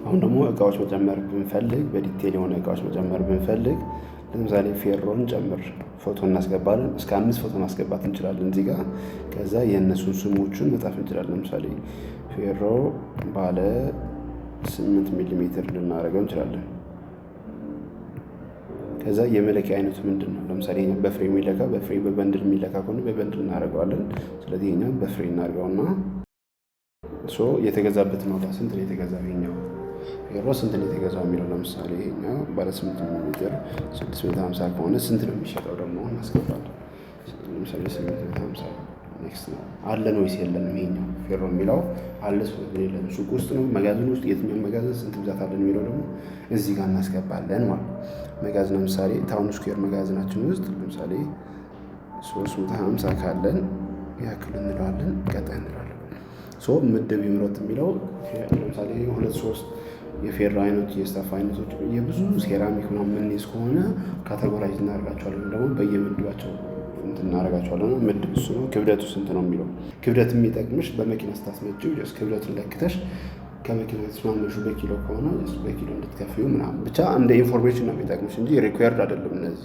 አሁን ደግሞ እቃዎች መጨመር ብንፈልግ በዲቴል የሆነ እቃዎች መጨመር ብንፈልግ ለምሳሌ ፌሮን ጨምር ፎቶ እናስገባለን። እስከ 5 ፎቶ ማስገባት እንችላለን እዚህ ጋር። ከዛ የእነሱን ስሞቹን መጻፍ እንችላለን። ለምሳሌ ፌሮ ባለ 8 ሚሊ ሜትር ልናደርገው እንችላለን። ከዛ የመለኪያ አይነቱ ምንድን ነው? ለምሳሌ ይሄኛው በፍሬ የሚለካ በፍሬ በበንድል የሚለካ ከሆነ በበንድል እናደርገዋለን። ስለዚህ ይሄኛው በፍሬ እናድርገውና የተገዛበትን ዋጋ ስንት ነው የተገዛው ይሄኛው ፌሮ ስንት ነው የተገዛው የሚለው ለምሳሌ ይሄኛው ባለ 8 ሚሊ ሜትር 650 ከሆነ ስንት ነው የሚሸጠው ደግሞ እናስገባለን። ለምሳሌ 850 ኔክስት ነው አለን ወይስ የለንም? ይሄኛው ፌሮ የሚለው አለ የለም፣ ሱቅ ውስጥ ነው መጋዘን ውስጥ፣ የትኛው መጋዘን ስንት ብዛት አለን የሚለው ደግሞ እዚህ ጋር እናስገባለን ማለት ነው። መጋዘን ለምሳሌ ታውን ስኩዌር መጋዘናችን ውስጥ ለምሳሌ 350 ካለን ያክል እንለዋለን፣ ቀጣይ እንለዋለን። ምድብ ይምረጥ የሚለው ለምሳሌ 2-3 የፌሮ አይነት የስታፍ አይነቶች የብዙ ሴራሚክ ምናምን የምንይዝ ከሆነ ካቴጎራይዝ እናደርጋቸዋለን፣ ደግሞ በየምድባቸው እናደርጋቸዋለን። ምድብ እሱ ነው። ክብደቱ ስንት ነው የሚለው ክብደት የሚጠቅምሽ በመኪና ስታስመጪው ክብደቱን ለክተሽ ከመኪና ተስማምሹ በኪሎ ከሆነ በኪሎ እንድትከፍዩ ምናምን ብቻ እንደ ኢንፎርሜሽን ነው የሚጠቅምሽ እንጂ ሪኳየርድ አይደለም። እነዚህ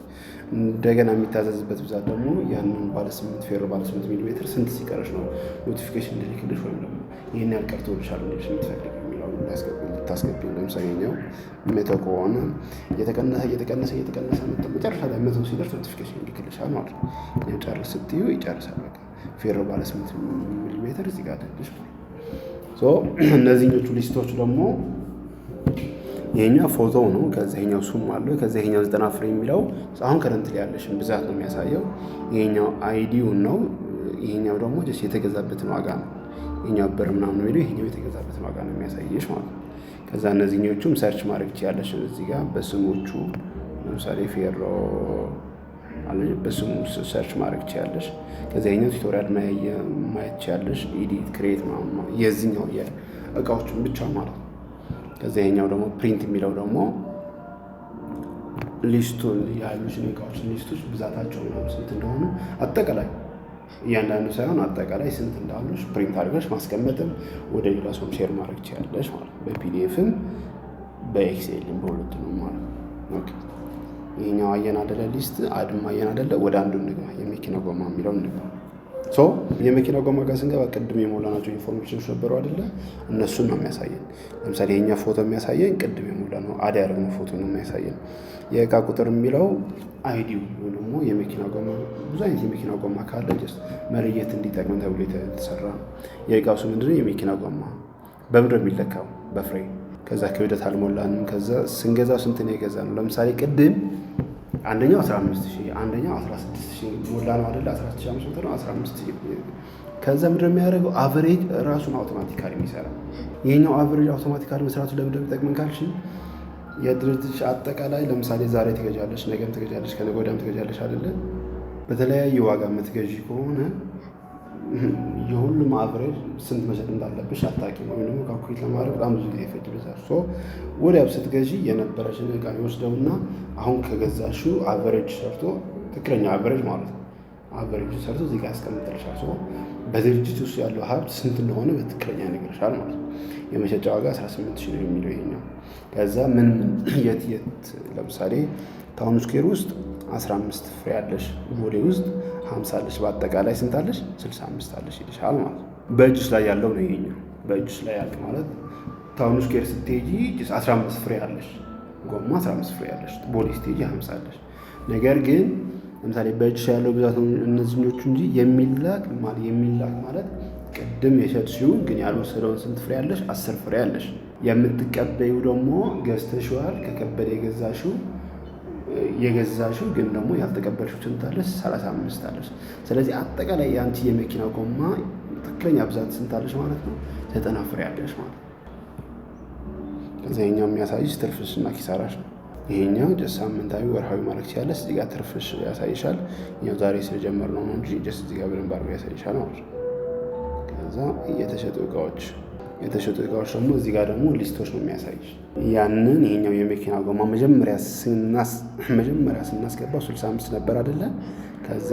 እንደገና የሚታዘዝበት ብዛት ደግሞ ያንን ባለ 8 ፌሮ ባለ 8 ሚሊ ሜትር ስንት ሲቀረሽ ነው ኖቲፊኬሽን እንድልክልሽ ወይም ደግሞ ይህን ያህል ቀርቶልሻል እንዲልሽ የምትፈልግ የሚለው ልታስገቢ። ለምሳሌ ኛው 100 ከሆነ እየተቀነሰ መጨረሻ ላይ 100 ሲደርስ ኖቲፊኬሽን ይልክልሻል ማለት ነው። ጨርስ ስትዩ ይጨርሳል። በቃ ፌሮ ባለ 8 ሚሊ ሜትር እዚህ ጋር አለልሽ ማለት ነው። እነዚህኞቹ ሊስቶች ደግሞ ይሄኛው ፎቶ ነው። ከዛ ይሄኛው ሱም አለው። ከዛ ይሄኛው 90 ፍሬ የሚለው አሁን ከረንት ላይ ያለሽን ብዛት ነው የሚያሳየው። ይሄኛው አይዲውን ነው። ይሄኛው ደግሞ ጀስት የተገዛበትን ዋጋ ነው። ይሄኛው ብር ምናምን ነው የሚለው፣ ይሄኛው የተገዛበትን ዋጋ ነው የሚያሳየሽ ማለት ነው። ከዛ እነዚህኞቹም ሰርች ማድረግ ትችያለሽ እዚህ ጋር በስሞቹ። ለምሳሌ ፌሮ በስሙ ሰርች ማድረግ ትችያለሽ። ከዛ ይሄኛው ቱቶሪያል ማየት ትችያለሽ። ኤዲት ክሬት ምናምን የዚህኛው የእቃዎችን ብቻ ማለት ነው። ከዛ ይሄኛው ደግሞ ፕሪንት የሚለው ደግሞ ሊስቱን ያሉሽን እቃዎችን ሊስቶች ብዛታቸው ምናምን ስንት እንደሆኑ አጠቃላይ እያንዳንዱ ሳይሆን አጠቃላይ ስንት እንዳሉሽ ፕሪንት አድርገሽ ማስቀመጥም ወደ ሌላ ሰውም ሼር ማድረግ ትችያለሽ ማለት ነው። በፒዲኤፍም በኤክሴልም በሁለቱም ማለት ነው። ኦኬ ይሄኛው አየን አይደለ ሊስት አድማ አየን አይደለ። ወደ አንዱ እንግባ። የመኪና ጎማ የሚለው እንግባ። የመኪና ጎማ ጋር ስንገባ ቅድም የሞላናቸው ኢንፎርሜሽኖች ነበሩ አይደለ? እነሱን ነው የሚያሳየን። ለምሳሌ የኛ ፎቶ የሚያሳየን ቅድም የሞላ ነው አድ ያደረግነው ፎቶ ነው የሚያሳየን። የእቃ ቁጥር የሚለው አይዲው ወይ ደግሞ የመኪና ጎማ፣ ብዙ አይነት የመኪና ጎማ ካለ ጀስት መለየት እንዲጠቅመን ተብሎ የተሰራ ነው። የእቃው ስም ምንድነው? የመኪና ጎማ በምንድን ነው የሚለካው? በፍሬ። ከዛ ክብደት አልሞላንም። ከዛ ስንገዛው ስንት ነው የገዛ ነው? ለምሳሌ ቅድም አንደኛው 15000 አንደኛው 16000 ሞላ ነው አይደለ? 14500 ነው 15000። ከዛ ምንድን ነው የሚያደርገው? አቨሬጅ ራሱን አውቶማቲካሊ የሚሰራ። ይሄኛው አቨሬጅ አውቶማቲካሊ መስራቱ ለምን እንደሚጠቅመን ካልሽ የድርጅትሽ አጠቃላይ ለምሳሌ ዛሬ ትገዣለሽ፣ ነገም ትገዣለሽ፣ ከነገ ወዲያም ትገዣለሽ አይደለ? በተለያየ ዋጋ የምትገዢ ከሆነ የሁሉም አቨሬጅ ስንት መሸጥ እንዳለብሽ አታውቂም፣ ወይም ደግሞ ካልኩሌት ለማድረግ በጣም ብዙ ጊዜ ይፈጅብሻል። ወዲያው ስትገዢ የነበረሽን እቃ ይወስደውና አሁን ከገዛሽው አቨሬጅ ሰርቶ ትክክለኛ አቨሬጅ ማለት ነው አቨሬጅ ሰርቶ እዚህ ጋር ያስቀምጥልሻል። በድርጅት ውስጥ ያለው ሀብት ስንት እንደሆነ በትክክለኛ ይነግርሻል ማለት ነው። የመሸጫ ዋጋ 18000 ነው የሚለው ይሄኛው። ከዛ ምን የት ለምሳሌ ታውን ስኩዌር ውስጥ 15 ፍሬ አለሽ፣ ቦሌ ውስጥ 50 አለሽ፣ በአጠቃላይ ስንት አለሽ? 65 አለሽ ይልሻል ማለት ነው። በእጅሽ ላይ ያለው ነው ይሄኛው። በእጅሽ ላይ ያለው ማለት ታውን ስኩዌር ስትሄጂ 15 ፍሬ አለሽ፣ ጎማ 15 ፍሬ አለሽ፣ ቦሌ ስትሄጂ 50 አለሽ። ነገር ግን ለምሳሌ በእጅሽ ያለው ብዛት እነዚህኞቹ እንጂ የሚላክ ማለት ቅድም የሸጥሽው ግን ያልወሰደውን ስንት ፍሬ አለሽ? 10 ፍሬ አለሽ። የምትቀበዩ ደግሞ ገዝተሽዋል፣ ከከበደ የገዛሽው ግን ደግሞ ያልተቀበልሽው ስንት አለሽ? 35 አለሽ። ስለዚህ አጠቃላይ የአንቺ የመኪና ጎማ ትክክለኛ ብዛት ስንት አለሽ ማለት ነው? 90 ፍሬ አለሽ ማለት ነው። ከዛ ይሄኛው የሚያሳይሽ ትርፍሽ እና ኪሳራሽ ነው። ይሄኛው ጀስት ሳምንታዊ ወርሃዊ ማለት ሲያለሽ እዚህ ጋር ትርፍሽ ያሳይሻል። ይሄው ዛሬ ስለጀመርነው ነው እንጂ ጀስት እዚህ ጋር በደንብ አድርጎ ያሳይሻል ማለት ነው። ከዛ የተሸጡ እቃዎች ደግሞ እዚህ ጋር ደግሞ ሊስቶች ነው የሚያሳይሽ። ያንን ይሄኛው የመኪና ጎማ መጀመሪያ ስናስገባው 65 ነበር አይደለ? ከዛ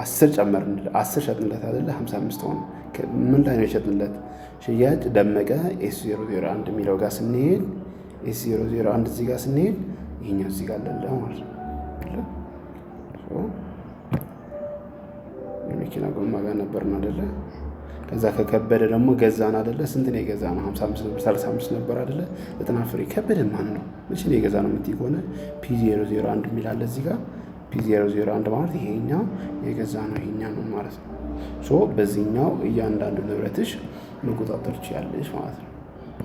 10 ጨመርንለት፣ 10 ሸጥንለት አይደለ? 55 ሆነ። ምን ላይ ነው የሸጥንለት? ሽያጭ ደመቀ ኤስ001 የሚለው ጋር ስንሄድ ኤስ001 እዚህ ጋር ስንሄድ ይሄኛው እዚህ ጋር አለ ማለት ነው። የመኪና ጎማ ጋር ነበርን አይደለ? ከዛ ከከበደ ደግሞ ገዛን አይደለ? ስንት ነው የገዛ ነው? 55 ነበር፣ 35 ነበር አይደለ? 90 ፍሬ። ከበደ ማን ነው? መቼ ነው የገዛ ነው የምትይ ከሆነ ፒ001 የሚል አለ እዚህ ጋር። ፒ001 ማለት ይሄኛው የገዛ ነው ይሄኛው ነው ማለት ነው። ሶ በዚህኛው እያንዳንዱ ንብረትሽ መቆጣጠር ትችያለሽ ማለት ነው።